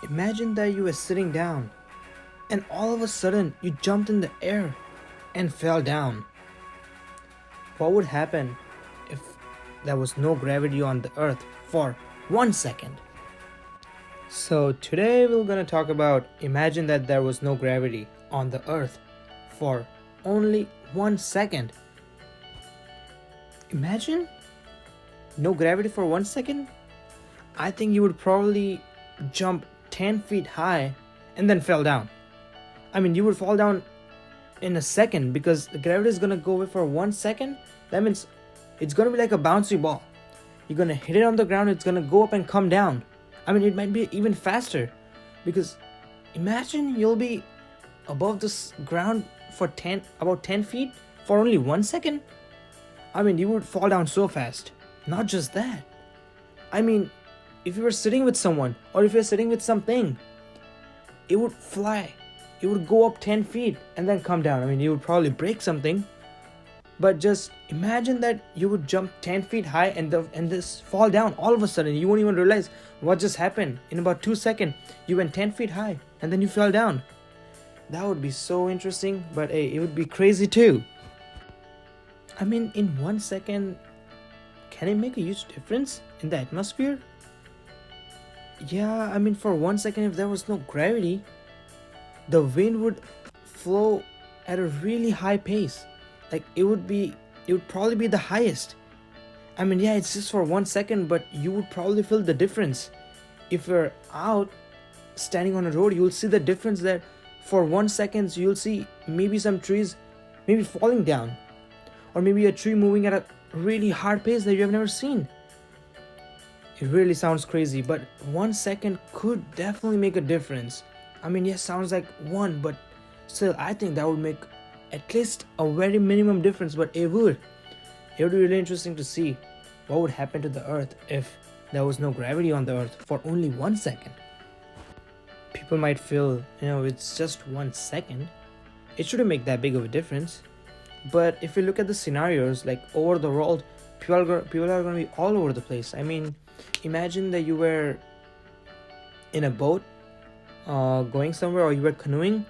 Imagine that you were sitting down and all of a sudden you jumped in the air and fell down. What would happen if there was no gravity on the earth for 1 second? So, today we're gonna talk about imagine that there was no gravity on the earth for only 1 second. Imagine no gravity for 1 second? I think you would probably jump 10 feet high and then fell down. I mean, you would fall down in a second because the gravity is gonna go away for 1 second. That means it's gonna be like a bouncy ball. You're gonna hit it on the ground, it's gonna go up and come down. I mean, it might be even faster because imagine you'll be above this ground for about 10 feet for only 1 second. I mean, you would fall down so fast. Not just that. I mean, if you were sitting with someone or if you're sitting with something, it would fly. It would go up 10 feet and then come down. I mean, you would probably break something. But just imagine that you would jump 10 feet high and this fall down all of a sudden. You won't even realize what just happened. In about 2 seconds, you went 10 feet high and then you fell down. That would be so interesting, but hey, it would be crazy too. I mean, in 1 second, can it make a huge difference in the atmosphere? Yeah, I mean, for 1 second, if there was no gravity, the wind would flow at a really high pace. Like it would probably be the highest. I mean, yeah, it's just for 1 second, but you would probably feel the difference. If you're out standing on a road, you'll see the difference that for 1 second, you'll see maybe some trees maybe falling down, or maybe a tree moving at a really hard pace that you have never seen. It really sounds crazy, but 1 second could definitely make a difference. I mean, yes, sounds like one, but still, I think that would make at least a very minimum difference, but it would. It would be really interesting to see what would happen to the earth if there was no gravity on the earth for only 1 second. People might feel, it's just 1 second. It shouldn't make that big of a difference. But if you look at the scenarios, like over the world, people are going to be all over the place. I mean, imagine that you were in a boat going somewhere, or you were canoeing.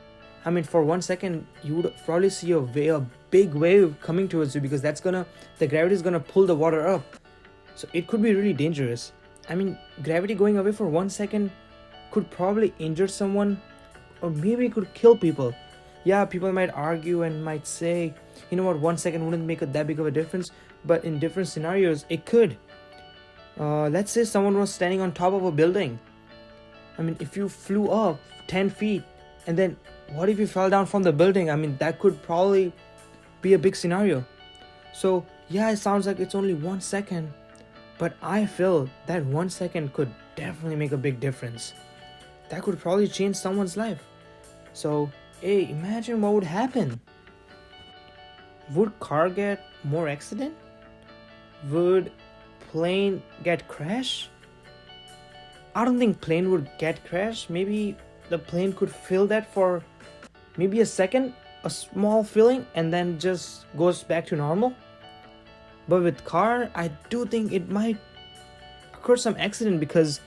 I mean, for 1 second, you would probably see a big wave coming towards you because the gravity is gonna pull the water up. So it could be really dangerous. I mean, gravity going away for 1 second could probably injure someone, or maybe it could kill people. Yeah, people might argue and might say, 1 second wouldn't make that big of a difference, but in different scenarios, it could. Let's say someone was standing on top of a building. I mean, if you flew up 10 feet, and then what if you fell down from the building? I mean, that could probably be a big scenario. So, yeah, it sounds like it's only 1 second, but I feel that 1 second could definitely make a big difference. That could probably change someone's life. So, hey, imagine what would happen. Would car get more accident? Would plane get crash? I don't think plane would get crashed. Maybe the plane could feel that for maybe a second, a small feeling, and then just goes back to normal. But with car, I do think it might occur some accident because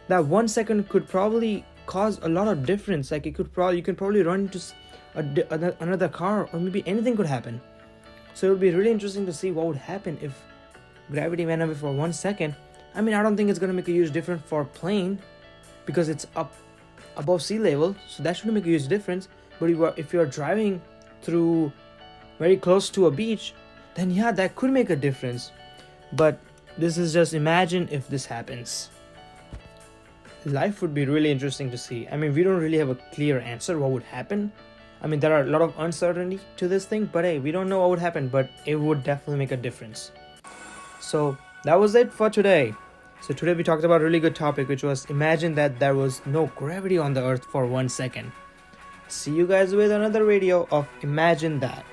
that 1 second could probably cause a lot of difference. Like you can probably run into another car, or maybe anything could happen. So it would be really interesting to see what would happen if gravity went away for 1 second. I mean, I don't think it's going to make a huge difference for plane because it's up above sea level, so that shouldn't make a huge difference. But if you're driving through very close to a beach, then yeah, that could make a difference. But this is just imagine if this happens. Life would be really interesting to see. I mean, we don't really have a clear answer what would happen. I mean, there are a lot of uncertainty to this thing, but hey, we don't know what would happen, but it would definitely make a difference. So that was it for today. So today we talked about a really good topic, which was imagine that there was no gravity on the earth for 1 second. See you guys with another video of Imagine That.